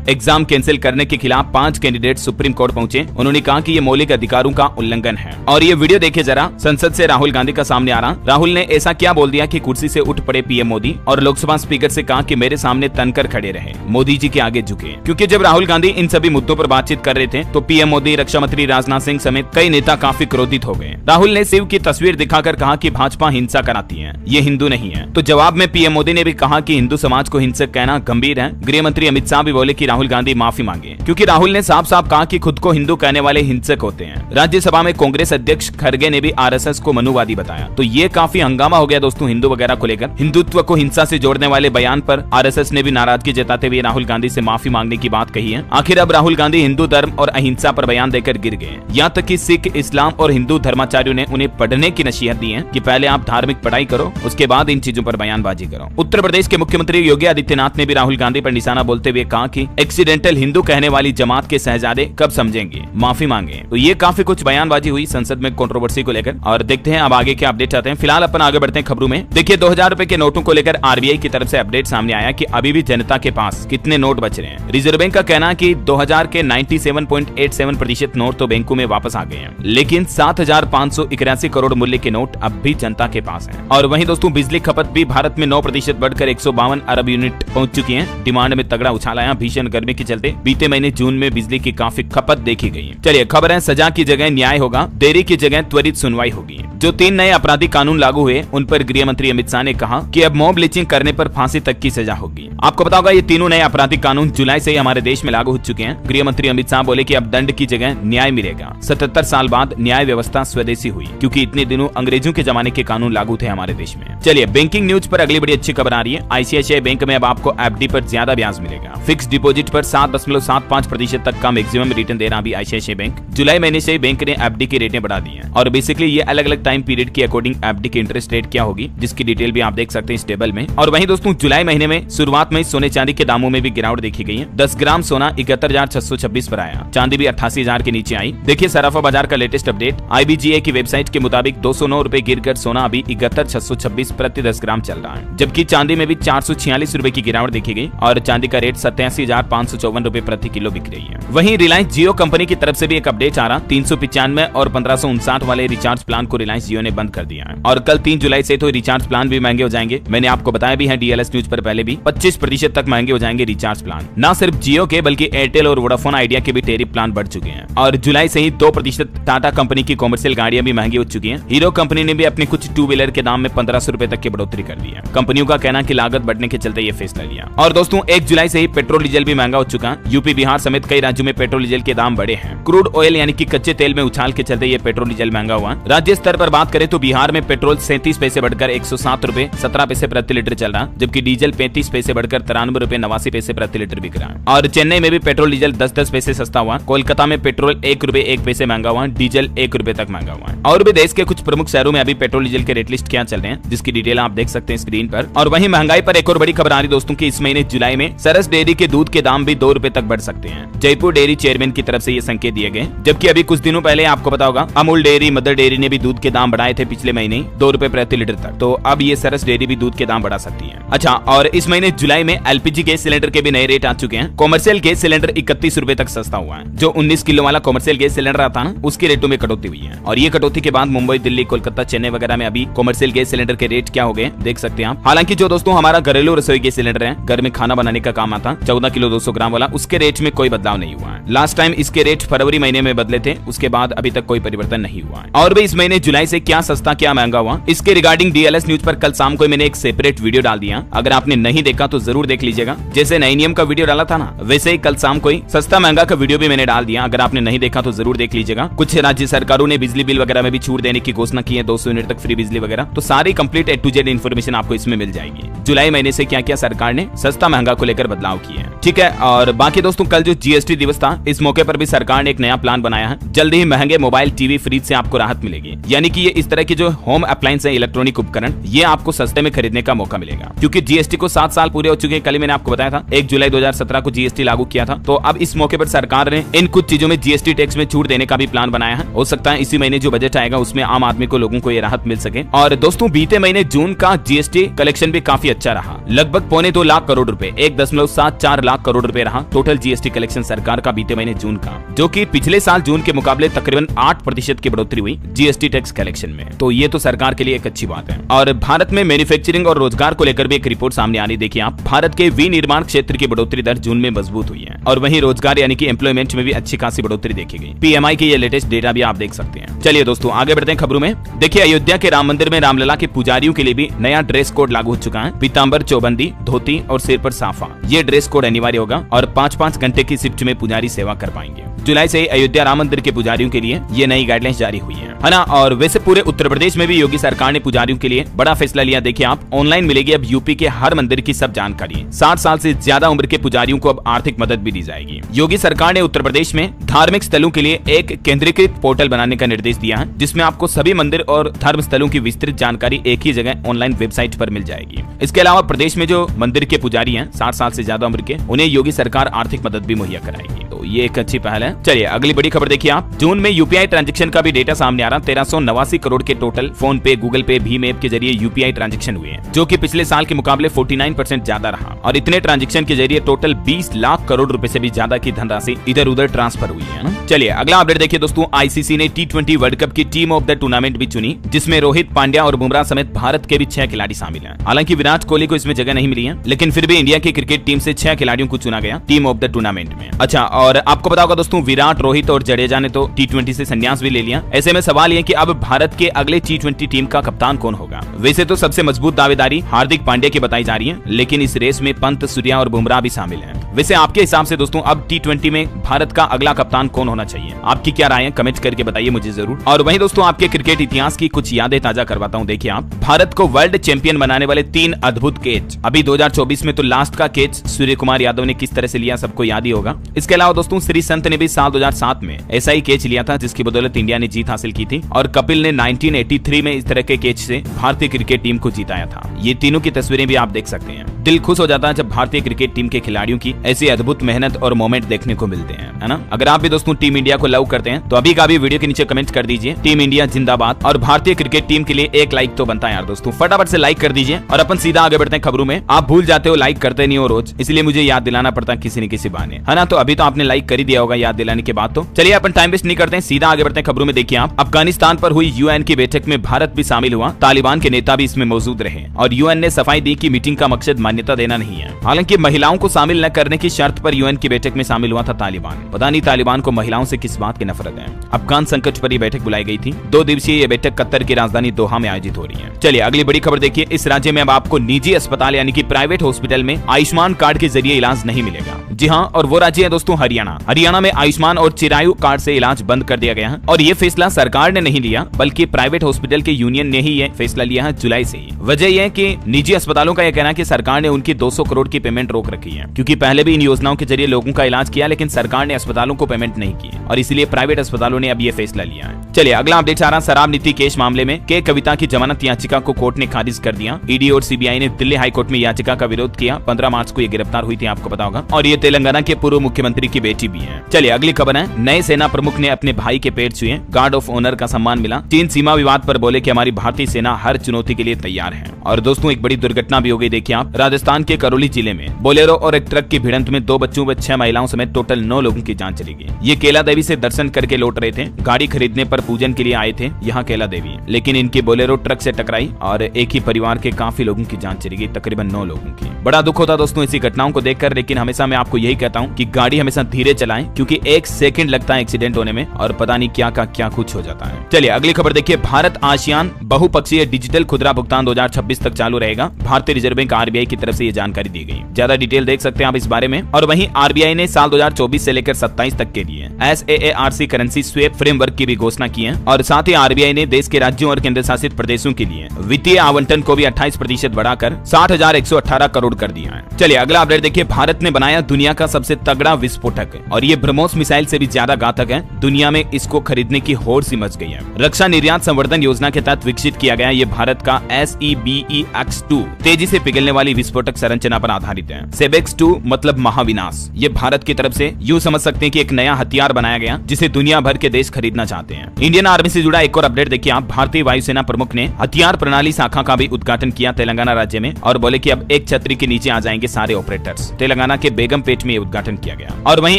Exam cancel करने के खिलाफ 5 कैंडिडेट सुप्रीम कोर्ट पहुंचे। उन्होंने कहा कि ये मौलिक अधिकारों का उल्लंघन है। और ये वीडियो देखे जरा, संसद से राहुल गांधी का सामने आ रहा। राहुल ने ऐसा क्या बोल दिया कि कुर्सी से उठ पड़े पीएम मोदी और लोकसभा स्पीकर से कहा कि मेरे सामने तनकर खड़े रहे, मोदी जी के आगे झुके। क्योंकि जब राहुल गांधी इन सभी मुद्दों पर बातचीत कर रहे थे तो पीएम मोदी, रक्षा मंत्री राजनाथ सिंह समेत कई नेता काफी क्रोधित हो गए। राहुल ने शिव की तस्वीर दिखाकर कहा कि भाजपा हिंसा कराती है, ये हिंदू नहीं है। तो जवाब में पीएम मोदी ने भी कहा कि हिंदू समाज को हिंसक कहना गंभीर है। गृह मंत्री अमित शाह भी बोले कि राहुल गांधी माफी मांगे, क्योंकि राहुल ने साफ साफ कहा कि खुद को हिंदू कहने वाले हिंसक होते हैं। राज्यसभा में कांग्रेस अध्यक्ष खड़गे ने भी आरएसएस को मनुवादी बताया। तो ये काफी हंगामा हो गया दोस्तों हिंदू वगैरह को लेकर। हिंदुत्व को हिंसा से जोड़ने वाले बयान पर आरएसएस ने भी नाराजगी जताते हुए राहुल गांधी से माफी मांगने की बात कही है। आखिर अब राहुल गांधी हिंदू धर्म और अहिंसा पर बयान देकर गिर गए। यहाँ तक कि सिख, इस्लाम और हिंदू धर्माचार्यों ने उन्हें पढ़ने की नसीहत दी है कि पहले आप धार्मिक पढ़ाई करो, उसके बाद इन चीजों पर बयानबाजी करो। उत्तर प्रदेश के मुख्यमंत्री योगी आदित्यनाथ ने भी राहुल गांधी पर निशाना बोलते हुए कहा कि एक्सीडेंटल हिंदू कहने वाली जमात के शहजादे कब समझेंगे, माफी मांगे। तो ये काफी कुछ बयानबाजी हुई संसद में कंट्रोवर्सी को लेकर। और देखते हैं अब आगे क्या अपडेट आते हैं। फिलहाल अपन आगे बढ़ते हैं खबरों में। देखिए 2000 रुपए के नोटों को लेकर आरबीआई की तरफ से अपडेट सामने आया कि अभी भी जनता के पास कितने नोट बच रहे हैं। रिजर्व बैंक का कहना है कि 2000 के 97.87% नोट तो बैंकों में वापस आ गए हैं, लेकिन 7,581 करोड़ मूल्य के नोट अब भी जनता के पास हैं। और वहीं दोस्तों बिजली खपत भी भारत में 9% बढ़कर 152 अरब यूनिट पहुंच चुकी है। डिमांड में तगड़ा उछाल आया। भीषण गर्मी के चलते बीते महीने जून में बिजली की काफी खपत देखी गई। चलिए खबर है, सजा की जगह न्याय होगा, देरी की जगह त्वरित सुनवाई होगी। जो 3 नए आपराधिक कानून लागू हुए उन पर गृह मंत्री अमित शाह ने कहा कि अब मॉब लिंचिंग करने पर फांसी तक की सजा होगी। आपको पता होगा ये तीनों नए आपराधिक कानून जुलाई से ही हमारे देश में लागू हो चुके हैं। गृह मंत्री अमित शाह बोले कि अब दंड की जगह न्याय मिलेगा। 77 साल बाद न्याय व्यवस्था स्वदेशी हुई, क्योंकि इतने दिनों अंग्रेजों के जमाने के कानून लागू थे हमारे देश में। चलिए बैंकिंग न्यूज पर अगली बड़ी अच्छी खबर आ रही है। आईसीआईसीआई बैंक में अब आपको एफडी पर ज्यादा ब्याज मिलेगा। फिक्स डिपॉजिट पर 7.75% तक का मैक्सिमम रिटर्न दे रहा अभी आईसीआईसीआई बैंक। जुलाई महीने से बैंक ने एफडी की रेटें बढ़ा दी है। और बेसिकली ये अलग अलग टाइम पीरियड के अकॉर्डिंग एफडी की इंटरेस्ट रेट क्या होगी, जिसकी डिटेल भी आप देख सकते हैं इस टेबल में। और वहीं दोस्तों जुलाई महीने में शुरुआत में सोने चांदी के दामों में भी गिरावट देखी गई है। 10 ग्राम सोना 71,626 पर आया, चांदी भी 88,000 के नीचे आई। देखिए सराफा बाजार का लेटेस्ट अपडेट, आईबीजीए की वेबसाइट के मुताबिक 209 रुपए गिरकर सोना अभी 71,626 प्रति 10 ग्राम चल रहा है, जबकि चांदी में भी 446 रुपए की गिरावट देखी गई और चांदी का रेट 87,554 रुपए प्रति किलो बिक रही है। वहीं रिलायंस जियो कंपनी की तरफ से भी एक अपडेट आ रहा, 395 और 1559 वाले रिचार्ज प्लान को रिलायंस जियो ने बंद कर दिया है। और कल 3 जुलाई से तो रिचार्ज प्लान भी महंगे हो जाएंगे। मैंने आपको बताया भी है डीएलएस न्यूज पर पहले भी, 25% तक महंगे हो जाएंगे रिचार्ज प्लान। न सिर्फ जियो के बल्कि एयरटेल और वोडाफोन आइडिया के भी टेरिफ प्लान बढ़ चुके हैं। और जुलाई से ही 2% टाटा कंपनी की कॉमर्शियल गाड़ियां भी महंगी हो चुकी हैं। हीरो कंपनी ने भी अपने कुछ 2 व्हीलर के दाम में 1500 रुपए तक की बढ़ोतरी कर दी है। कंपनियों का कहना कि लागत बढ़ने के चलते ये फैसला लिया। और दोस्तों 1 जुलाई से ही पेट्रोल डीजल भी महंगा हो चुका है। यूपी, बिहार समेत कई राज्यों में पेट्रोल डीजल के दाम बढ़े हैं। क्रूड ऑयल यानी कि कच्चे तेल में उछाल के चलते ये पेट्रोल डीजल महंगा हुआ। राज्य स्तर पर बात करें तो बिहार में पेट्रोल 37 पैसे बढ़कर 107 रुपए 17 पैसे प्रति लीटर चल रहा, जबकि डीजल 35 पैसे बढ़कर 93 रुपए 89 पैसे प्रति लीटर बिक रहा है। और चेन्नई में भी पेट्रोल डीजल 10-10 पैसे सस्ता हुआ। कोलकाता में पेट्रोल 1 रुपए 1 पैसे महंगा हुआ, डीजल 1 रुपए तक महंगा हुआ है। और भी देश के कुछ प्रमुख शहरों में अभी पेट्रोल डीजल के रेट लिस्ट क्या चल रहे हैं, जिसकी डिटेल आप देख सकते हैं स्क्रीन पर। और वहीं महंगाई पर एक और बड़ी खबर आ रही दोस्तों की इस महीने जुलाई में सरस डेयरी के दूध के दाम भी 2 रुपए तक बढ़ सकते हैं। जयपुर डेयरी चेयरमैन की तरफ से ये संकेत दिए गए, जबकि अभी कुछ दिनों पहले आपको पता होगा अमूल डेयरी, मदर डेयरी ने भी दूध के दाम बढ़ाए थे पिछले महीने 2 रुपए प्रति लीटर तक। तो अब ये सरस डेयरी भी दूध के दाम बढ़ा सकती है। अच्छा, और इस महीने जुलाई में एलपीजी गैस सिलेंडर के भी नए रेट आ चुके हैं। कॉमर्शियल गैस सिलेंडर 31 रुपए तक सस्ता हुआ है। जो 19 किलो वाला कॉमर्शियल गैस सिलेंडर आता है ना, उसके रेटों में कटौती हुई है। और ये कटौती के बाद मुंबई, दिल्ली, कोलकाता, चेन्नई वगैरह में अभी कॉमर्शियल गैस सिलेंडर के रेट क्या हो गए देख सकते हैं आप। हालांकि जो दोस्तों हमारा घरेलू रसोई गैस सिलेंडर है, घर में खाना बनाने का काम आता 14 किलो 200 ग्राम वाला, उसके रेट में कोई बदलाव नहीं हुआ है। लास्ट टाइम इसके रेट फरवरी महीने में बदले थे, उसके बाद अभी तक कोई परिवर्तन नहीं हुआ है। और भी इस महीने जुलाई से क्या सस्ता क्या महंगा हुआ, इसके रिगार्डिंग डीएलएस न्यूज पर कल शाम को मैंने एक सेपरेट वीडियो डाल दिया। अगर आपने नहीं देखा तो जरूर देख लीजिएगा। जैसे नई नियम का वीडियो डाला था ना, वैसे ही कल शाम को ही सस्ता महंगा का वीडियो भी मैंने डाल दिया। अगर आपने नहीं देखा तो जरूर देख लीजिएगा। कुछ राज्य सरकारों ने बिजली बिल वगैरह में भी छूट देने की घोषणा की है, 200 यूनिट तक फ्री बिजली वगैरह। तो सारी complete A to Z information आपको इसमें मिल जाएगी। जुलाई महीने से क्या क्या सरकार ने सस्ता महंगा को लेकर बदलाव किए हैं, ठीक है। और बाकी दोस्तों कल जो जीएसटी दिवस था, इस मौके पर भी सरकार ने एक नया प्लान बनाया है। जल्द ही महंगे मोबाइल, टीवी, फ्रिज से आपको राहत मिलेगी। यानी कि ये इस तरह की जो होम अप्लायंस है, इलेक्ट्रॉनिक उपकरण, ये आपको सस्ते में खरीदने का मौका मिलेगा। क्योंकि जीएसटी को 7 साल पूरे हो चुके हैं। कल मैंने आपको बताया था 1 जुलाई 2017 को जीएसटी लागू किया था। तो अब इस मौके पर सरकार ने इन कुछ चीजों में जीएसटी टैक्स में छूट देने का भी प्लान बनाया है। हो सकता है इसी महीने जो बजट आएगा उसमें आम आदमी को, लोगों को ये राहत मिल सके। और दोस्तों बीते महीने जून का जीएसटी कलेक्शन भी काफी अच्छा रहा, लगभग 2.25 लाख करोड़ रुपए, 1.74 लाख करोड़ करोड़ रुपए रहा टोटल जीएसटी कलेक्शन सरकार का बीते महीने जून का, जो कि पिछले साल जून के मुकाबले तकरीबन 8% की बढ़ोतरी हुई जीएसटी टैक्स कलेक्शन में। तो ये तो सरकार के लिए एक अच्छी बात है। और भारत में मैन्युफैक्चरिंग और रोजगार को लेकर भी एक रिपोर्ट सामने आ रही। देखिए आप, भारत के विनिर्माण क्षेत्र की बढ़ोतरी दर जून में मजबूत हुई है और वहीं रोजगार यानी कि एम्प्लॉयमेंट में भी अच्छी खासी बढ़ोतरी देखी गई। पीएमआई की ये लेटेस्ट डेटा भी आप देख सकते हैं। चलिए दोस्तों आगे बढ़ते हैं खबरों में। देखिए अयोध्या के राम मंदिर में रामलला के पुजारियों के लिए भी नया ड्रेस कोड लागू हो चुका है। पीतांबर, चौबंदी, धोती और सिर पर साफा, ये ड्रेस कोड अनिवार्य होगा और 5-5 घंटे की शिफ्ट में पुजारी सेवा कर पाएंगे। जुलाई से अयोध्या राम मंदिर के पुजारियों के लिए ये नई गाइडलाइंस जारी हुई है ना। और वैसे पूरे उत्तर प्रदेश में भी योगी सरकार ने पुजारियों के लिए बड़ा फैसला लिया। देखिए आप, ऑनलाइन मिलेगी अब यूपी के हर मंदिर की सब जानकारी। 60 साल से ज्यादा उम्र के पुजारियों को अब आर्थिक मदद भी दी जाएगी। योगी सरकार ने उत्तर प्रदेश में धार्मिक स्थलों के लिए एक केंद्रीकृत पोर्टल बनाने का निर्देश दिया है, जिसमें आपको सभी मंदिर और धर्म स्थलों की विस्तृत जानकारी एक ही जगह ऑनलाइन वेबसाइट पर मिल जाएगी। इसके अलावा प्रदेश में जो मंदिर के पुजारी हैं 60 साल से ज्यादा उम्र के, उन्हें योगी सरकार आर्थिक मदद भी मुहैया कराएगी। तो ये एक अच्छी पहल है। चलिए अगली बड़ी खबर देखिए आप, जून में यूपीआई ट्रांजैक्शन का भी डेटा सामने आ रहा। 1389 करोड़ के टोटल फोन पे, गूगल पे, भीम ऐप के जरिए यूपीआई ट्रांजैक्शन हुए हैं, जो कि पिछले साल के मुकाबले 49% ज्यादा रहा। और इतने ट्रांजैक्शन के जरिए टोटल 20 लाख करोड़ रुपए से भी ज्यादा की धनराशि इधर उधर ट्रांसफर हुई है ना। चलिए अगला अपडेट देखिए दोस्तों, आईसीसी ने T20 वर्ल्ड कप की टीम ऑफ द टूर्नामेंट भी चुनी, जिसमें रोहित, पांड्या और बुमराह समेत भारत के भी 6 खिलाड़ी शामिल हैं। हालांकि विराट कोहली को इसमें जगह नहीं मिली है, लेकिन फिर भी इंडिया की क्रिकेट टीम से 6 खिलाड़ियों को चुना गया टीम ऑफ द टूर्नामेंट में। अच्छा, और आपको पता होगा दोस्तों, विराट, रोहित और जडेजा ने तो T20 से संन्यास भी ले लिया। ऐसे में सवाल ये कि अब भारत के अगले T20 टीम का कप्तान कौन होगा। वैसे तो सबसे मजबूत दावेदारी हार्दिक पांड्या की बताई जा रही है, लेकिन इस रेस में पंत, सूर्या और बुमराह भी शामिल हैं। वैसे आपके हिसाब से दोस्तों अब T20 में भारत का अगला कप्तान कौन होना चाहिए? आपकी क्या राय है? कमेंट करके बताइए मुझे जरूर। और वहीं दोस्तों आपके क्रिकेट इतिहास की कुछ यादें ताजा करवाता हूं। देखिए आप, भारत को वर्ल्ड चैंपियन बनाने वाले 3 अद्भुत कैच। अभी 2024 में तो लास्ट का कैच सूर्य कुमार यादव ने किस तरह से लिया सबको याद ही होगा। इसके अलावा दोस्तों श्री संत ने भी साल 2007 में ऐसा ही कैच लिया था, जिसकी बदौलत इंडिया ने जीत हासिल की थी। और कपिल ने 1983 में इस तरह के कैच से भारतीय क्रिकेट टीम को जीताया था। ये तीनों की तस्वीरें भी आप देख सकते हैं। दिल खुश हो जाता है जब भारतीय क्रिकेट टीम के खिलाड़ियों की ऐसी अद्भुत मेहनत और मोमेंट देखने को मिलते हैं, है ना। अगर आप भी दोस्तों टीम इंडिया को लव करते हैं तो अभी का भी वीडियो के नीचे कमेंट कर दीजिए टीम इंडिया जिंदाबाद। और भारतीय क्रिकेट टीम के लिए एक लाइक तो बनता है यार दोस्तों, फटाफट से लाइक कर दीजिए। और अपन सीधा आगे बढ़ते हैं खबरों में। आप भूल जाते हो, लाइक करते नहीं हो रोज, इसलिए मुझे याद दिलाना पड़ता है किसी न किसी बहाने, है ना। तो अभी तो आपने लाइक कर ही दिया होगा याद दिलाने के बाद। तो चलिए अपन टाइम वेस्ट नहीं करते हैं, सीधा आगे बढ़ते हैं खबरों में। देखिए आप, अफगानिस्तान पर हुई यूएन की बैठक में भारत भी शामिल हुआ, तालिबान के नेता भी इसमें मौजूद रहे। और यूएन ने सफाई दी कि मीटिंग का मकसद मान्यता देना नहीं है। हालांकि महिलाओं को शामिल न करने की शर्त पर यूएन की बैठक में शामिल हुआ था तालिबान। पता नहीं तालिबान को महिलाओं से किस बात की नफरत है। अफगान संकट पर यह बैठक बुलाई गई थी। 2 दिवसीय ये बैठक कतर की राजधानी दोहा में आयोजित हो रही है। चलिए अगली बड़ी खबर देखिए, इस राज्य में अब आपको निजी अस्पताल यानी कि प्राइवेट हॉस्पिटल में आयुष्मान कार्ड के जरिए इलाज नहीं मिलेगा। जी हाँ, और वो राज्य है दोस्तों हरियाणा। हरियाणा में आयुष्मान और चिरायु कार्ड से इलाज बंद कर दिया गया है। और ये फैसला सरकार ने नहीं लिया, बल्कि प्राइवेट हॉस्पिटल के यूनियन ने ही ये फैसला लिया है जुलाई से ही। वजह यह है कि निजी अस्पतालों का यह कहना है कि सरकार ने उनकी 200 करोड़ की पेमेंट रोक रखी है, क्योंकि पहले भी इन योजनाओं के जरिए लोगों का इलाज किया, लेकिन सरकार ने अस्पतालों को पेमेंट नहीं की और इसलिए प्राइवेट अस्पतालों ने अब ये फैसला लिया है। चलिए अगला अपडेट आ रहा, शराब नीति केस मामले में के कविता की जमानत याचिका को कोर्ट ने खारिज कर दिया। ईडी और सीबीआई ने दिल्ली हाईकोर्ट में याचिका का विरोध किया। 15 मार्च को ये गिरफ्तार हुई थी, आपको पता होगा। और ये तेलंगाना के पूर्व मुख्यमंत्री की बेटी भी है। चलिए अगली खबर है, नए सेना प्रमुख ने अपने भाई के पैर छुए, गार्ड ऑफ ऑनर का सम्मान मिला। चीन सीमा विवाद पर बोले कि हमारी भारतीय सेना हर चुनौती के लिए तैयार है। और दोस्तों एक बड़ी दुर्घटना भी हो गई। देखिए आप, राजस्थान के करौली जिले में बोलेरो और एक ट्रक की भिड़ंत में 2 बच्चों व 6 महिलाओं समेत टोटल 9 लोगों की जान चली गई। ये केला देवी से दर्शन करके लौट रहे थे। गाड़ी खरीदने पर पूजन के लिए आए थे यहाँ केला देवी, लेकिन इनकी बोलेरो ट्रक से टकराई और एक ही परिवार के काफी लोगों की जान चली गई, तकरीबन 9 लोगों की। बड़ा दुख होता दोस्तों ऐसी घटनाओं को देखकर, लेकिन हमेशा मैं आपको यही कहता हूँ कि गाड़ी हमेशा धीरे चलाएं, क्योंकि 1 सेकंड लगता है एक्सीडेंट होने में और पता नहीं क्या का क्या कुछ हो जाता है। चलिए अगली खबर देखिए, भारत आसियान बहुपक्षीय डिजिटल खुदरा भुगतान 2026 तक चालू रहेगा। भारतीय रिजर्व बैंक आरबीआई की तरफ से ये जानकारी दी गई। ज्यादा डिटेल देख सकते हैं आप इस बारे में। और वहीं आरबीआई ने साल 2024 से लेकर 27 तक के लिए SAARC करेंसी स्वेप फ्रेमवर्क की भी घोषणा की है। और साथ ही आरबीआई ने देश के राज्यों और केंद्र शासित प्रदेशों के लिए वित्तीय आवंटन को भी 28% बढ़ाकर 60,118 करोड़ कर दिया है। चलिए अगला अपडेट देखिए, भारत ने बनाया दुनिया का सबसे तगड़ा विस्फोटक और ये ब्रह्मोस मिसाइल से भी ज्यादा घातक है। दुनिया में इसको खरीदने की होड़ सी मच गई है। रक्षा निर्यात संवर्धन योजना के तहत विकसित किया गया ये भारत का SEBEX-2 तेजी से पिघलने वाली विस्फोटक संरचना पर आधारित है। SEBEX-2 मतलब महाविनाश। ये भारत की तरफ से यूं समझ सकते हैं कि एक नया हथियार हथियार बनाया गया जिसे दुनिया भर के देश खरीदना चाहते हैं। इंडियन आर्मी से जुड़ा एक और अपडेट देखिए आप। भारतीय वायुसेना प्रमुख ने हथियार प्रणाली शाखा का भी उद्घाटन किया तेलंगाना राज्य में और बोले कि अब एक छतरी के नीचे आ जाएंगे सारे ऑपरेटर्स। तेलंगाना के बेगमपेट में उद्घाटन किया गया। और वहीं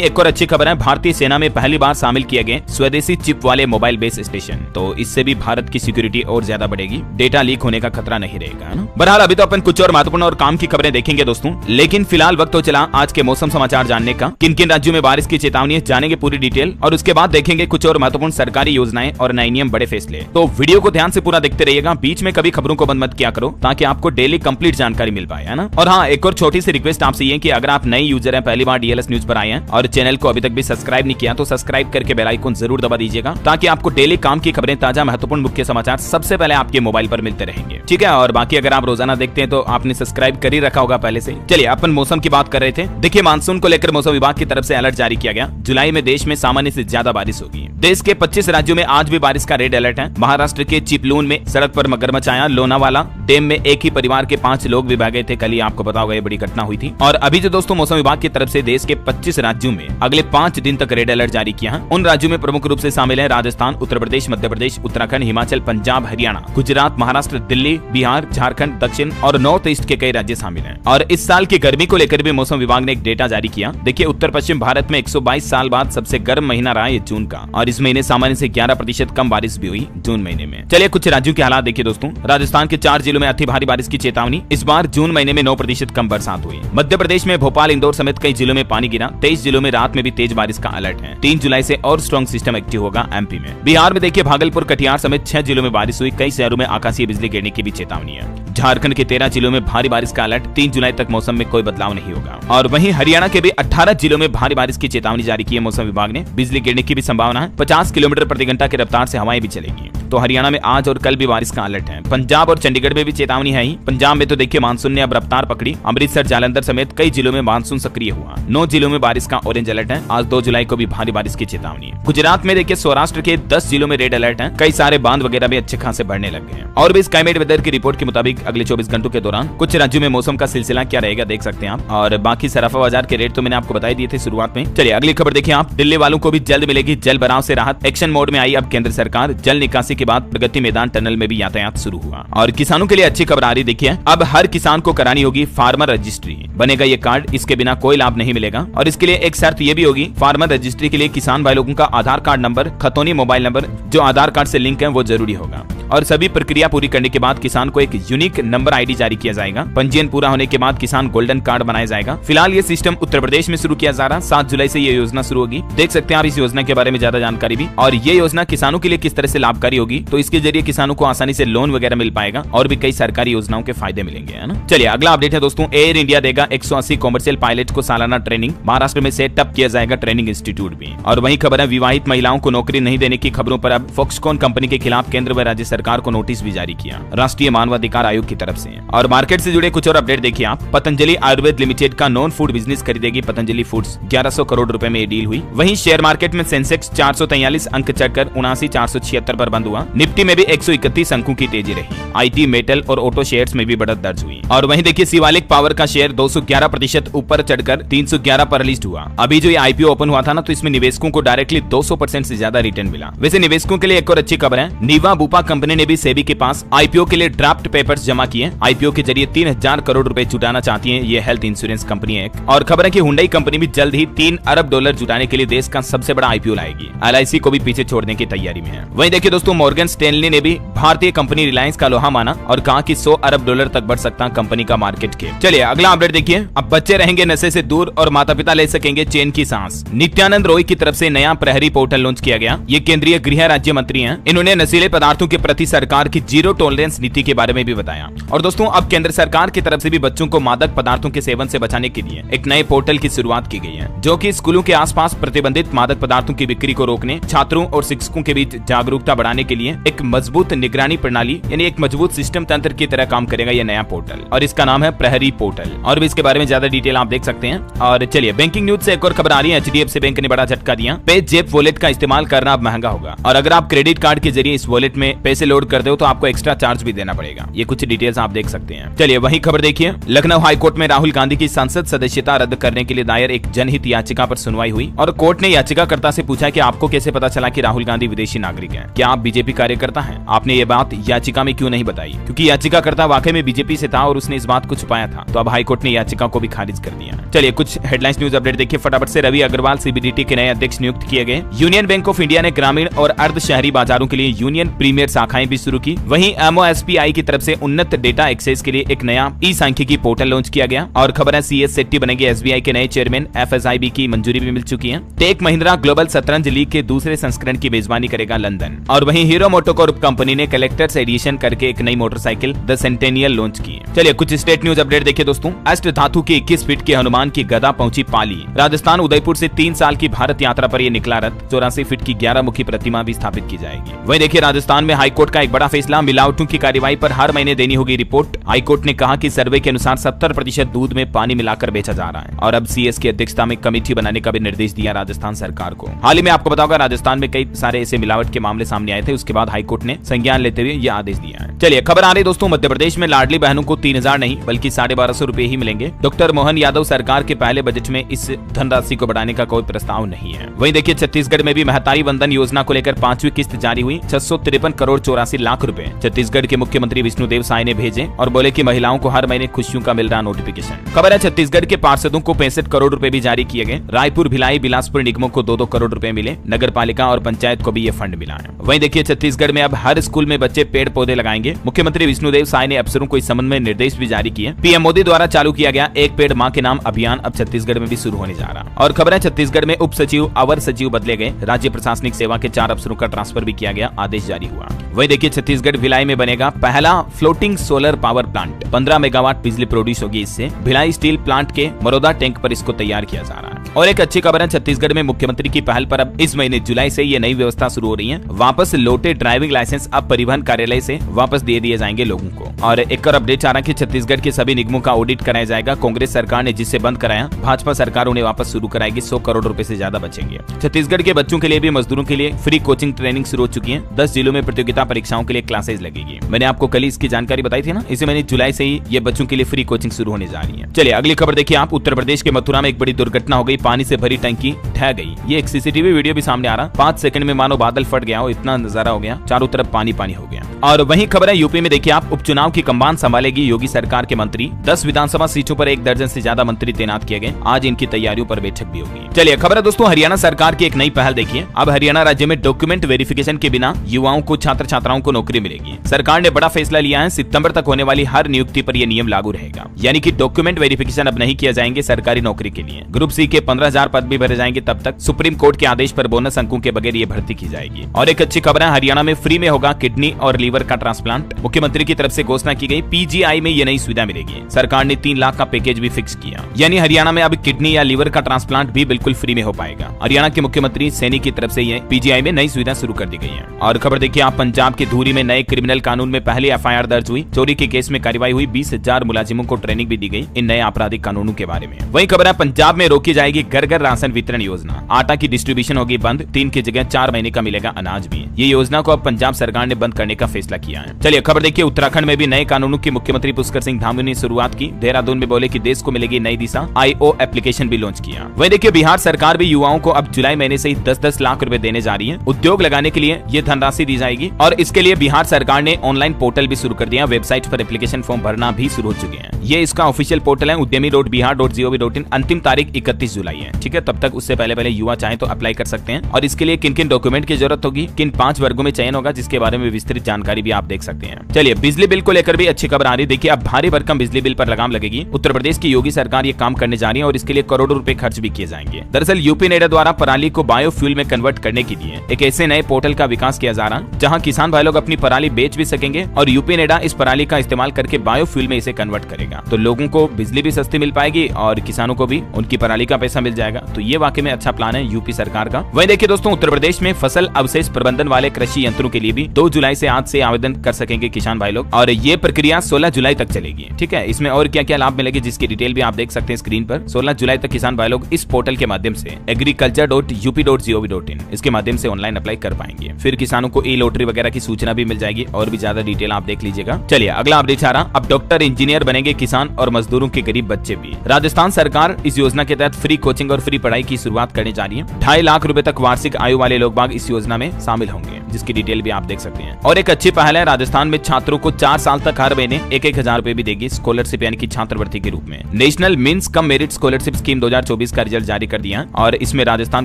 एक और अच्छी खबर है, भारतीय सेना में पहली बार शामिल किए गए स्वदेशी चिप वाले मोबाइल बेस स्टेशन। तो इससे भी भारत की सिक्योरिटी और ज्यादा बढ़ेगी, डेटा लीक होने का खतरा नहीं रहेगा ना। बहरहाल अभी तो अपन कुछ और महत्वपूर्ण और काम की खबरें देखेंगे दोस्तों, लेकिन फिलहाल वक्त तो चला आज के मौसम समाचार जानने का। किन किन राज्यों में बारिश की चेतावनी है जानेंगे पूरी डिटेल, और उसके बाद देखेंगे कुछ और महत्वपूर्ण सरकारी योजनाएं और नए नियम, बड़े फैसले। तो वीडियो को ध्यान से पूरा देखते रहिएगा, बीच में कभी खबरों को बंद मत किया करो ताकि आपको डेली कंप्लीट जानकारी मिल पाए, है ना। और हाँ, एक और छोटी सी रिक्वेस्ट आपसे ये कि अगर आप नए यूजर हैं, पहली बार डीएलएस न्यूज पर आए हैं और चैनल को अभी तक भी सब्सक्राइब नहीं किया तो सब्सक्राइब करके बेल आइकन जरूर दबा दीजिएगा ताकि आपको डेली काम की खबरें, ताजा महत्वपूर्ण मुख्य समाचार सबसे पहले आपके मोबाइल पर मिलते रहेंगे, ठीक है। और बाकी अगर आप रोजाना देखते हैं तो आपने सब्सक्राइब कर ही रखा होगा पहले से। चलिए अपन मौसम की बात कर रहे थे। देखिए मानसून को लेकर मौसम विभाग की तरफ से अलर्ट जारी किया गया। जुलाई में देश में सामान्य से ज्यादा बारिश होगी। देश के 25 राज्यों में आज भी बारिश का रेड अलर्ट है। महाराष्ट्र के चिपलून में सड़क पर मगरमच्छ आया। लोनावाला डैम में एक ही परिवार के 5 लोग भी बह गए थे। कल ही आपको पता होगा ये बड़ी घटना हुई थी। और अभी जो दोस्तों मौसम विभाग की तरफ से देश के 25 राज्यों में अगले 5 दिन तक रेड अलर्ट जारी किया है। उन राज्यों में प्रमुख रूप से शामिल है राजस्थान, उत्तर प्रदेश, मध्य प्रदेश, उत्तराखंड, हिमाचल, पंजाब, हरियाणा, गुजरात, महाराष्ट्र, दिल्ली, बिहार, झारखंड, दक्षिण और नॉर्थ ईस्ट के कई राज्य शामिल हैं। और इस साल की गर्मी को लेकर भी मौसम विभाग ने एक डेटा जारी किया। देखिए उत्तर पश्चिम भारत में 122 साल बाद सबसे गर्म महीना रहा है जून का, और इस महीने सामान्य से 11% कम बारिश भी हुई जून महीने में। चलिए कुछ राज्यों के हालात देखिए दोस्तों। राजस्थान के 4 जिलों में अति भारी बारिश की चेतावनी। इस बार जून महीने में 9% कम बरसात हुई। मध्य प्रदेश में भोपाल, इंदौर समेत कई जिलों में पानी गिरा। 23 जिलों में रात में भी तेज बारिश का अलर्ट है। 3 जुलाई से और स्ट्रॉन्ग सिस्टम एक्टिव होगा एमपी में। बिहार में देखिए भागलपुर, कटिहार समेत 6 जिलों में बारिश हुई। कई शहरों में आकाशीय बिजली गिरने की भी चेतावनी है। झारखंड के 13 जिलों में भारी बारिश का अलर्ट। 3 जुलाई तक मौसम में कोई बदलाव नहीं होगा। और वहीं हरियाणा के भी 18 जिलों में भारी बारिश की चेतावनी जारी की है मौसम विभाग ने। बिजली गिरने की भी संभावना है। 50 किलोमीटर प्रति घंटा की रफ्तार से हवाएं भी चलेगी। तो हरियाणा में आज और कल भी बारिश का अलर्ट है। पंजाब और चंडीगढ़ में भी चेतावनी है ही। पंजाब में तो देखिए मानसून ने अब रफ्तार पकड़ी। अमृतसर, जालंधर समेत कई जिलों में मानसून सक्रिय हुआ। 9 जिलों में बारिश का ऑरेंज अलर्ट है। आज 2 जुलाई को भी भारी बारिश की चेतावनी है। गुजरात में देखिए सौराष्ट्र के 10 जिलों में रेड अलर्ट है। कई सारे बांध वगैरह भी अच्छे खासे बढ़ने लग गए हैं। और भी स्काईमेट वेदर की रिपोर्ट के मुताबिक अगले 24 घंटों के दौरान कुछ राज्यों में मौसम का सिलसिला क्या रहेगा देख सकते हैं आप। और बाकी सराफा बाजार के रेट तो मैंने आपको बता दिए थे शुरुआत में। चलिए अगली खबर देखिए आप। दिल्ली वालों को भी जल्द मिलेगी जल भराव से राहत। एक्शन मोड में आई अब केंद्र सरकार। जल निकासी के बाद प्रगति मैदान टनल में भी यातायात शुरू हुआ। और किसानों के लिए अच्छी खबर आ रही देखिए। अब हर किसान को करानी होगी फार्मर रजिस्ट्री। बनेगा ये कार्ड, इसके बिना कोई लाभ नहीं मिलेगा। और इसके लिए एक शर्त ये भी होगी, फार्मर रजिस्ट्री के लिए किसान भाई लोगों का आधार कार्ड नंबर, खतौनी मोबाइल नंबर जो आधार कार्ड से लिंक है वो जरूरी होगा। और सभी प्रक्रिया पूरी करने के बाद किसान को एक यूनिक नंबर आईडी जारी किया जाएगा। पंजीयन पूरा होने के बाद किसान गोल्डन कार्ड बनाया जाएगा। फिलहाल ये सिस्टम उत्तर प्रदेश में शुरू किया जा रहा। 7 जुलाई से ये योजना शुरू होगी। देख सकते हैं आप इस योजना के बारे में ज्यादा जानकारी भी। और ये योजना किसानों के लिए किस तरह से लाभकारी होगी, तो इसके जरिए किसानों को आसानी से लोन वगैरह मिल पाएगा और भी कई सरकारी योजनाओं के फायदे मिलेंगे, है ना। चलिए अगला अपडेट है दोस्तों। एयर इंडिया देगा 180 कॉमर्शियल पायलट को सालाना ट्रेनिंग। महाराष्ट्र में सेटअप किया जाएगा ट्रेनिंग इंस्टीट्यूट भी। और वही खबर है, विवाहित महिलाओं को नौकरी नहीं देने की खबरों पर अब फॉक्सकॉन कंपनी के खिलाफ केंद्र व राज्य सरकार को नोटिस भी जारी किया राष्ट्रीय मानवाधिकार आयोग की तरफ से। और मार्केट से जुड़े कुछ और अपडेट देखिए आप। पतंजलि आयुर्वेद लिमिटेड का नॉन फूड बिजनेस खरीदेगी पतंजलि फूड्स। 1100 करोड़ रुपए में ये डील हुई। वहीं शेयर मार्केट में सेंसेक्स 443 अंक चढ़कर 79,476 पर बंद हुआ। निफ्टी में भी 131 अंकों की तेजी रही। आईटी, मेटल और ऑटो शेयर्स में भी बढ़त दर्ज हुई। और वहीं देखिए शिवालिक पावर का शेयर 211% ऊपर चढ़कर 311 पर लिस्ट हुआ। अभी जो ये आईपीओ ओपन हुआ था ना, तो इसमें निवेशकों को डायरेक्टली 200% से ज्यादा रिटर्न मिला। वैसे निवेशकों के लिए एक और अच्छी खबर है, नीवा बुपा कंपनी ने भी सेबी के पास आईपीओ के लिए ड्राफ्ट पेपर्स जमा किए। आईपीओ के जरिए 3000 करोड़ रुपए जुटाना चाहती है ये हेल्थ इंश्योरेंस कंपनी है। और खबर है कि हुंडई कंपनी भी जल्द ही $3 अरब जुटाने के लिए देश का सबसे बड़ा आईपीओ लाएगी। एलआईसी को भी पीछे छोड़ने की तैयारी में है। वहीं देखिए दोस्तों, मॉर्गन स्टैनली ने भी भारतीय कंपनी रिलायंस का लोहा माना और कहा कि $100 अरब तक बढ़ सकता कंपनी का मार्केट कैप। चलिए अगला अपडेट देखिए। अब बच्चे रहेंगे नशे से दूर और माता पिता ले सकेंगे चैन की सांस। नित्यानंद रॉय की तरफ से नया प्रहरी पोर्टल लॉन्च किया गया। ये केंद्रीय गृह राज्य मंत्री हैं। इन्होंने नशीले पदार्थों के प्रति सरकार की जीरो टॉलरेंस नीति के बारे में भी बताया। और दोस्तों अब केंद्र सरकार की तरफ से भी बच्चों को मादक पदार्थों के सेवन से बचाने के लिए एक नए पोर्टल की शुरुआत की गई है, जो कि स्कूलों के आसपास प्रतिबंधित मादक पदार्थों की बिक्री को रोकने, छात्रों और शिक्षकों के बीच जागरूकता बढ़ाने के लिए एक मजबूत निगरानी प्रणाली यानी एक मजबूत सिस्टम तंत्र की तरह काम करेगा ये नया पोर्टल। और इसका नाम है प्रहरी पोर्टल। और भी इसके बारे में ज्यादा डिटेल आप देख सकते हैं। और चलिए बैंकिंग न्यूज से एक और खबर आ रही है। एचडीएफसी बैंक ने बड़ा झटका दिया। पे जेप वॉलेट का इस्तेमाल करना अब महंगा होगा। और अगर आप क्रेडिट कार्ड के जरिए इस वॉलेट में पैसे लोड करते हो तो आपको एक्स्ट्रा चार्ज भी देना पड़ेगा। ये कुछ डिटेल्स आप देख सकते हैं। चलिए वही खबर देखिए। लखनऊ हाईकोर्ट में राहुल गांधी की संसद सदस्यता रद्द करने के लिए दायर एक जनहित याचिका पर सुनवाई हुई और कोर्ट कोर्ट ने याचिकाकर्ता से पूछा कि आपको कैसे पता चला कि राहुल गांधी विदेशी नागरिक हैं? क्या आप बीजेपी कार्यकर्ता हैं? आपने ये बात याचिका में क्यों नहीं बताई? क्योंकि याचिकाकर्ता वाकई में बीजेपी से था और उसने इस बात को छुपाया था। तो अब हाईकोर्ट ने याचिका को भी खारिज कर दिया। चलिए कुछ हेडलाइंस न्यूज अपडेट देखिए फटाफट से। रवि अग्रवाल सीबीडीटी के नए अध्यक्ष नियुक्त किए गए। यूनियन बैंक ऑफ इंडिया ने ग्रामीण और अर्ध शहरी बाजारों के लिए यूनियन प्रीमियर शाखाएं भी शुरू की। वहीं MOSPI की तरफ से उन्नत डेटा एक्सेस के लिए एक नया ई सांख्यिकी पोर्टल लॉन्च किया गया। और खबर है CS शेट्टी बनेंगे SBI के नए चेयरमैन। FSIB की मंजूरी भी मिल चुकी है। टेक महिंद्रा ग्लोबल शतरंज लीग के दूसरे संस्करण की मेजबानी करेगा लंदन। और वहीं हीरो मोटोकॉर्प कंपनी ने कलेक्टर्स एडिशन करके एक नई मोटरसाइकिल द सेंटेनियल लॉन्च की है। चलिए कुछ स्टेट न्यूज अपडेट देखिए दोस्तों। अष्ट धातु के 21 फीट के हनुमान की गदा पहुंची पाली। राजस्थान उदयपुर से 3 साल की भारत यात्रा पर यह निकला रथ। 84 फीट की 11 मुखी प्रतिमा भी स्थापित की जाएगी। वहीं देखिए राजस्थान में हाईकोर्ट का एक बड़ा फैसला। मिलावटों की कार्रवाई पर हर महीने देनी होगी रिपोर्ट। हाईकोर्ट ने कहा कि सर्वे के अनुसार 70% दूध में पानी मिलाकर बेचा जा रहा है। और अब CS की अध्यक्षता में कमेटी बनाने का भी निर्देश दिया राजस्थान सरकार को। हाल ही में आपको बताओगा राजस्थान में कई सारे ऐसे मिलावट के मामले सामने आए थे। उसके बाद हाईकोर्ट ने संज्ञान लेते हुए यह आदेश दिया है। चलिए खबर आ रही दोस्तों मध्य प्रदेश में लाडली बहनों को 3000 नहीं बल्कि 1250 रुपए ही मिलेंगे। डॉक्टर मोहन यादव सरकार के पहले बजट में इस धनराशि को बढ़ाने का कोई प्रस्ताव नहीं है। वहीं देखिए छत्तीसगढ़ में भी महतारी वंदन योजना को लेकर 5वीं किस्त जारी हुई। 653 करोड़ 84 लाख रुपए छत्तीसगढ़ के मुख्यमंत्री विष्णुदेव साय ने भेजे और बोले कि महिलाओं को हर महीने खुशियों का मिल रहा नोटिफिकेशन। खबर है छत्तीसगढ़ के पार्षदों को 65 करोड़ रुपए भी जारी किए गए। रायपुर भिलाई बिलासपुर निगमों को 2-2 करोड़ रुपए मिले। नगर पालिका और पंचायत को भी ये फंड मिला है। वहीं देखिए छत्तीसगढ़ में अब हर स्कूल में बच्चे पेड़ पौधे लगाएंगे। मुख्यमंत्री विष्णुदेव साय ने अफसरों को इस संबंध में निर्देश भी जारी किए। PM मोदी द्वारा चालू किया गया एक पेड़ मां के नाम अभियान अब छत्तीसगढ़ में भी शुरू होने जा रहा। और खबर है छत्तीसगढ़ में उप सचिव अवर सचिव बदले गए। राज्य प्रशासनिक सेवा के 4 अफसरों का ट्रांसफर भी किया गया। आदेश जारी हुआ। वहीं देखिए छत्तीसगढ़ भिलाई में बनेगा पहला floating solar power plant. 15 megawatt बिजली प्रोड्यूस होगी इससे। भिलाई स्टील प्लांट के मरोदा टैंक पर इसको तैयार किया जा रहा है। और एक अच्छी खबर है छत्तीसगढ़ में मुख्यमंत्री की पहल पर अब इस महीने जुलाई से ये नई व्यवस्था शुरू हो रही है। वापस लौटे ड्राइविंग लाइसेंस अब परिवहन कार्यालय से वापस दे दिए जाएंगे लोगों को। और एक और अपडेट आ रहा है कि छत्तीसगढ़ के सभी निगमों का ऑडिट कराया जाएगा। कांग्रेस सरकार ने जिससे बंद कराया भाजपा सरकार उन्हें वापस शुरू कराएगी। 100 करोड़ रुपए से ज्यादा बचेंगे। छत्तीसगढ़ के बच्चों के लिए भी मजदूरों के लिए फ्री कोचिंग ट्रेनिंग शुरू हो चुकी है। 10 जिलों में प्रतियोगिता परीक्षाओं के लिए क्लासेज लगेगी। मैंने आपको कल इसकी जानकारी बताई थी ना। इसी महीने जुलाई से ही ये बच्चों के लिए फ्री कोचिंग शुरू होने जा रही है। चलिए अगली खबर देखिए आप। उत्तर प्रदेश के मथुरा में एक बड़ी दुर्घटना हो गई। पानी से भरी टंकी ढह गई। ये एक CCTV वीडियो भी सामने आ रहा। 5 सेकंड में मानो बादल फट गया हो इतना नजारा हो गया। चारों तरफ पानी पानी हो गया। और वहीं खबर है यूपी में देखिए आप। उपचुनाव की कमान संभालेगी योगी सरकार के मंत्री। 10 विधानसभा सीटों पर 1 दर्जन से ज्यादा मंत्री तैनात किए गए। आज इनकी तैयारियों पर बैठक भी होगी। चलिए खबर है दोस्तों हरियाणा सरकार की एक नई पहल देखिए। अब हरियाणा राज्य में डॉक्यूमेंट वेरिफिकेशन के बिना युवाओं को छात्र छात्राओं को नौकरी मिलेगी। सरकार ने बड़ा फैसला लिया है। सितंबर तक होने वाली हर नियुक्ति पर यह नियम लागू रहेगा। यानी कि डॉक्यूमेंट वेरिफिकेशन अब नहीं किया जाएंगे सरकारी नौकरी के लिए। ग्रुप C के 15,000 पद भी भरे जाएंगे तब तक। सुप्रीम कोर्ट के आदेश पर बोनस अंकों के बगैर ये भर्ती की जाएगी। और एक अच्छी खबर है हरियाणा में फ्री में होगा किडनी और लीवर का ट्रांसप्लांट। मुख्यमंत्री की तरफ से घोषणा की गई। PGI में ये नई सुविधा मिलेगी। सरकार ने 3 लाख का पैकेज भी फिक्स किया। यानी हरियाणा में अब किडनी या लीवर का ट्रांसप्लांट भी बिल्कुल फ्री में हो पाएगा। हरियाणा के मुख्यमंत्री सैनी की तरफ से ये PGI में नई सुविधा शुरू कर दी गई है। और खबर देखिए आप। पंजाब के धूरी में नए क्रिमिनल कानून में पहली FIR दर्ज हुई। चोरी के केस में कार्रवाई हुई। 20,000 मुलाजिमों को ट्रेनिंग भी दी गई इन नए आपराधिक कानूनों के बारे में। वही खबर है पंजाब में रोकी जाएगी घर घर राशन वितरण योजना। आटा की डिस्ट्रीब्यूशन होगी बंद। 3 की जगह 4 महीने का मिलेगा अनाज भी। ये योजना को अब पंजाब सरकार ने बंद करने का फैसला किया है। चलिए खबर देखिए उत्तराखंड में भी नए कानूनों की मुख्यमंत्री पुष्कर सिंह धामी ने शुरुआत की। देहरादून में बोले कि देश को मिलेगी नई दिशा। IO एप्लीकेशन भी लॉन्च किया। वही देखिए बिहार सरकार भी युवाओं को अब जुलाई महीने से ही 10-10 लाख रुपए देने जा रही है। उद्योग लगाने के लिए ये धनराशि दी जाएगी। और इसके लिए बिहार सरकार ने ऑनलाइन पोर्टल भी शुरू कर दिया। वेबसाइट पर एप्लीकेशन फॉर्म भरना भी शुरू हो चुके हैं। ये इसका ऑफिशियल पोर्टल है udyami.bihar.gov.in। अंतिम तारीख 31 जुलाई है। ठीक है तब तक उससे पहले युवा चाहे तो अप्लाई कर सकते हैं। और इसके लिए किन किन डॉक्यूमेंट की जरूरत होगी, किन 5 वर्गों में चयन होगा, जिसके बारे में विस्तृत जानकारी भी आप देख सकते हैं। चलिए बिजली बिल को लेकर भी अच्छी खबर आ रही है। देखिए अब भारी भरकम बिजली बिल पर लगाम लगेगी। उत्तर प्रदेश की योगी सरकार ये काम करने जा रही है और इसके लिए करोड़ों रुपए खर्च भी किए जाएंगे। दरअसल यूपी नेडा द्वारा पराली को बायोफ्यूल में कन्वर्ट करने के लिए एक ऐसे नए पोर्टल का विकास किया जा रहा जहां किसान भाई लोग अपनी पराली बेच भी सकेंगे और यूपी नेडा इस पराली का इस्तेमाल करके बायोफ्यूल में इसे कन्वर्ट करेगा। तो लोगों को बिजली भी सस्ती मिल पाएगी और किसानों को भी उनकी पराली का पैसा मिल जाएगा। तो ये वाकई में अच्छा प्लान है यूपी सरकार का। वहीं देखिए दोस्तों उत्तर प्रदेश में फसल अवशेष प्रबंधन वाले कृषि यंत्रों के लिए भी 2 जुलाई से आज से से आवेदन कर सकेंगे किसान भाई लोग, और ये प्रक्रिया 16 जुलाई तक चलेगी। ठीक है, इसमें और क्या क्या लाभ मिलेगी जिसकी डिटेल भी आप देख सकते हैं स्क्रीन पर। 16 जुलाई तक किसान भाई लोग इस पोर्टल के माध्यम से agriculture.up.gov.in इसके माध्यम से ऑनलाइन अप्लाई कर पाएंगे। फिर किसानों को ई लॉटरी वगैरह की सूचना भी मिल जाएगी और भी ज्यादा डिटेल आप देख लीजिएगा। चलिए अगला अपडेट आ रहा, अब डॉक्टर इंजीनियर बनेंगे किसान और मजदूरों के गरीब बच्चे भी। राजस्थान सरकार इस योजना के तहत फ्री कोचिंग और फ्री पढ़ाई की शुरुआत करने जा रही है। 2.5 लाख रुपए तक वार्षिक आयु वाले लोग बाग इस योजना में शामिल होंगे, जिसकी डिटेल भी आप देख सकते हैं। और एक अच्छी पहल है, राजस्थान में छात्रों को 4 साल तक हर महीने 1,000 रुपए भी देगी स्कॉलरशिप यानी कि छात्रवृत्ति के रूप में। National means cum merit scholarship scheme 2024 का रिजल्ट जारी कर दिया है और इसमें राजस्थान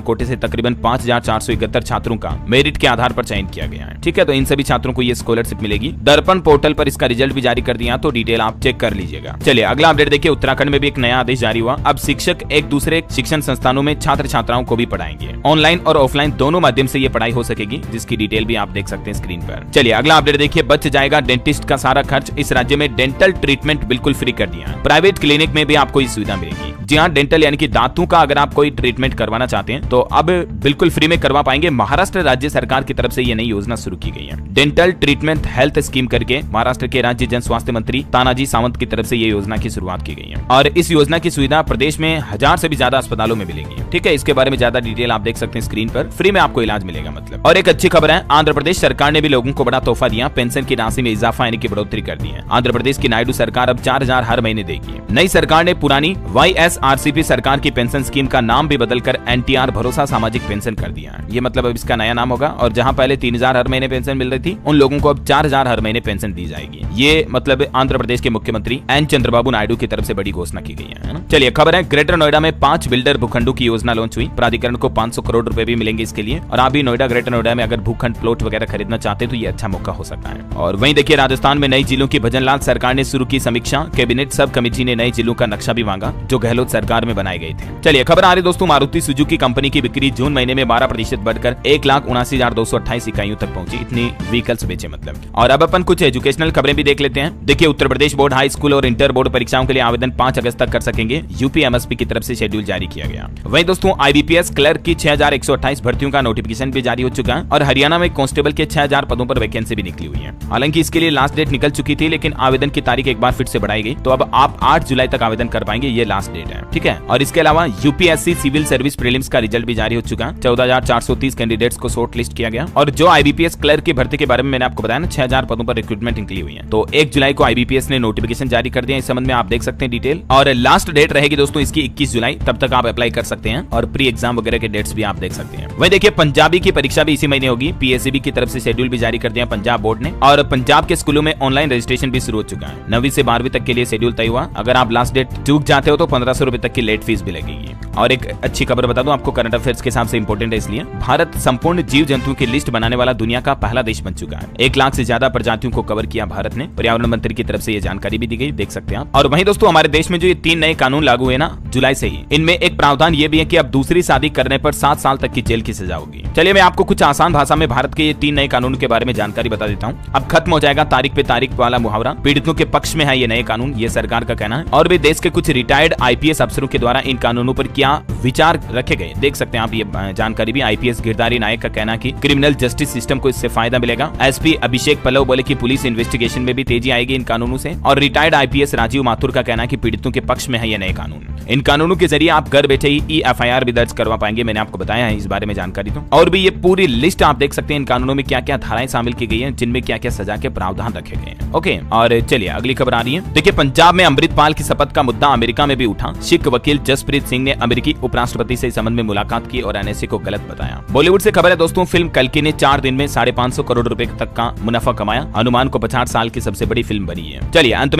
कोटे से तकरीबन 5,471 छात्रों का मेरिट के आधार पर चयन किया गया है। ठीक है, तो इन सभी छात्रों को ये स्कॉलरशिप मिलेगी। दर्पण पोर्टल पर इसका रिजल्ट भी जारी कर दिया, तो डिटेल आप चेक कर लीजिएगा। चलिए अगला अपडेट देखिए, उत्तराखंड में भी एक नया आदेश जारी हुआ। अब शिक्षक एक दूसरे शिक्षण संस्थानों में छात्र छात्राओं को भी पढ़ाएंगे। ऑनलाइन और ऑफलाइन दोनों माध्यम से ये पढ़ाई हो सकेगी, जिसकी डिटेल भी आप देख सकते हैं स्क्रीन पर। चलिए अगला अपडेट देखिए, बच जाएगा डेंटिस्ट का सारा खर्च। इस राज्य में डेंटल ट्रीटमेंट बिल्कुल फ्री कर दिया है। प्राइवेट क्लिनिक में भी आपको ये सुविधा मिलेगी। जी हाँ, डेंटल यानी कि दांतों का अगर आप कोई ट्रीटमेंट करवाना चाहते हैं तो अब बिल्कुल फ्री में करवा पाएंगे। महाराष्ट्र राज्य सरकार की तरफ से ये नई योजना शुरू की गई है। डेंटल ट्रीटमेंट हेल्थ स्कीम करके महाराष्ट्र के राज्य जन स्वास्थ्य मंत्री तानाजी सावंत की तरफ से ये योजना की शुरुआत की गई है और इस योजना की सुविधा प्रदेश में 1000 से भी ज्यादा अस्पतालों में मिलेगी। ठीक है, इसके बारे में ज्यादा डिटेल आप देख सकते हैं स्क्रीन पर। फ्री में आपको इलाज मिलेगा मतलब। और एक अच्छी खबर है, आंध्र प्रदेश सरकार ने भी लोगों को बड़ा तोहफा दिया। पेंशन की राशि में इजाफा यानी कि बढ़ोतरी कर दी है। आंध्र प्रदेश की नायडू सरकार अब 4,000 हर महीने देगी। नई सरकार ने पुरानी YSRCP सरकार की पेंशन स्कीम का नाम भी बदलकर NTR भरोसा सामाजिक पेंशन कर दिया है। ये मतलब अब इसका नया नाम होगा और जहां पहले 3,000 हर महीने पेंशन मिल रही थी, उन लोगों को अब 4,000 हर महीने पेंशन दी जाएगी। ये मतलब आंध्र प्रदेश के मुख्यमंत्री N चंद्रबाबू नायडू की तरफ से बड़ी घोषणा की गई है ना। चलिए खबर है, ग्रेटर नोएडा में 5 बिल्डर भूखंडों की योजना लॉन्च हुई। प्राधिकरण को 500 करोड़ रुपए भी मिलेंगे इसके लिए। और आप भी नोएडा ग्रेटर नोएडा में अगर भूखंड प्लॉट वगैरह खरीदना चाहते हैं तो ये अच्छा मौका हो सकता है। और वहीं देखिए, राजस्थान में नई जिलों की भजनलाल सरकार ने शुरू की समीक्षा। कैबिनेट सब कमेटी ने नए जिलों का नक्शा भी मांगा जो गहलोत सरकार में बनाए गए थे। चलिए खबर आ रही दोस्तों, मारुति सुजुकी कंपनी की बिक्री जून महीने में 12% बढ़कर 1,79,228 इकाइयों तक पहुंची। इतनी व्हीकल्स बेचे मतलब। और अब अपन कुछ एजुकेशनल खबरें भी देख लेते हैं। देखिए, Uttar Pradesh board high school और इंटर बोर्ड परीक्षाओं के लिए आवेदन 5 अगस्त तक कर सकेंगे। UPMSP की तरफ से शेड्यूल जारी किया गया। वहीं दोस्तों, IBPS क्लर्क की 6,128 भर्तियों का नोटिफिकेशन भी जारी हो चुका है और हरियाणा में कांस्टेबल के 6,000 पदों पर वैकेंसी भी निकली हुई है। हालांकि इसके लिए लास्ट डेट निकल चुकी थी, लेकिन आवेदन की तारीख एक बार फिर से बढ़ाई गई, तो अब आप 8 जुलाई तक आवेदन कर पाएंगे। ये लास्ट डेट है। ठीक है, और इसके अलावा UPSC सिविल सर्विस प्रीलिम्स का रिजल्ट भी जारी हो चुका है। 14,430 कैंडिडेट्स को शॉर्ट लिस्ट किया गया। और जो IBPS क्लर्क की भर्ती के बारे में मैंने आपको बताया ना, 6,000 पदों पर रिक्रूटमेंट निकली हुई है, तो 1 जुलाई को IBPS ने नोटिफिकेशन जारी कर दिया। इस संबंध में आप देख सकते हैं डिटेल। और लास्ट डेट रहेगी दोस्तों इसकी 21 जुलाई, तब तक आप अप्लाई कर सकते हैं और प्री एग्जाम वगैरह के डेट्स भी आप देख सकते हैं। वहीं देखिए, पंजाबी की परीक्षा भी इसी महीने होगी। PSEB की तरफ से शेड्यूल भी जारी कर दिया पंजाब बोर्ड ने और पंजाब के स्कूलों में ऑनलाइन रजिस्ट्रेशन भी शुरू हो चुका है। 9वीं से 12वीं तक के लिए शेड्यूल तय हुआ। अगर आप लास्ट डेट चूक जाते हो तो 1,500 रुपए तक की लेट फीस भी लगेगी। और एक अच्छी खबर बता दूं आपको, करंट अफेयर्स के हिसाब से इंपॉर्टेंट है इसलिए, भारत संपूर्ण जीव जंतुओं की लिस्ट बनाने वाला दुनिया का पहला देश बन चुका है। 1 लाख से ज्यादा प्रजातियों को कवर किया भारत ने। पर्यावरण मंत्री की तरफ से ये जानकारी भी दी गई, देख सकते हैं आप। और वहीं दोस्तों, हमारे देश में जो ये 3 नए कानून लागू हुए ना जुलाई से ही, इनमें एक प्रावधान ये भी है कि अब दूसरी शादी करने पर 7 साल तक की जेल की सजा होगी। चलिए मैं आपको कुछ आसान भाषा में भारत के ये 3 नए कानून के बारे में जानकारी बता देता हूँ। अब खत्म हो जाएगा तारीख पे तारीख वाला मुहावरा। पीड़ितों के पक्ष में है ये नए कानून, ये सरकार का कहना है। और भी देश के कुछ रिटायर्ड IPS अफसरों के द्वारा इन कानूनों पर क्या विचार रखे गए, देख सकते हैं आप ये जानकारी भी। IPS गिरधारी नायक का कहना है कि क्रिमिनल जस्टिस सिस्टम को इससे फायदा मिलेगा। SP अभिषेक पल्लव बोले कि पुलिस इन्वेस्टिगेशन में भी तेजी आएगी इन कानूनों से। और रिटायर्ड IPS राजीव माथुर का कहना है कि पीड़ितों के पक्ष में है ये नए कानून। इन कानूनों के जरिए आप घर बैठे ही EFIR भी दर्ज करवा पाएंगे। मैंने आपको बताया है इस बारे में जानकारी तो। और भी ये पूरी लिस्ट आप देख सकते हैं इन कानूनों में क्या क्या धाराएं शामिल की गई हैं, जिनमें क्या क्या सजा के प्रावधान रखे गए हैं। ओके, और चलिए अगली खबर आ रही है। देखिए, पंजाब में अमृतपाल की शपथ का मुद्दा अमेरिका में भी उठा। सिख वकील जसप्रीत सिंह ने अमेरिकी उपराष्ट्रपति से इस संबंध में मुलाकात की और NSA को गलत बताया। बॉलीवुड से खबर है दोस्तों, फिल्म कल्कि ने 4 दिन में 550 करोड़ रुपए तक का मुनाफा कमाया। अनुमान को 50 साल की सबसे बड़ी फिल्म बनी है। चलिए अंत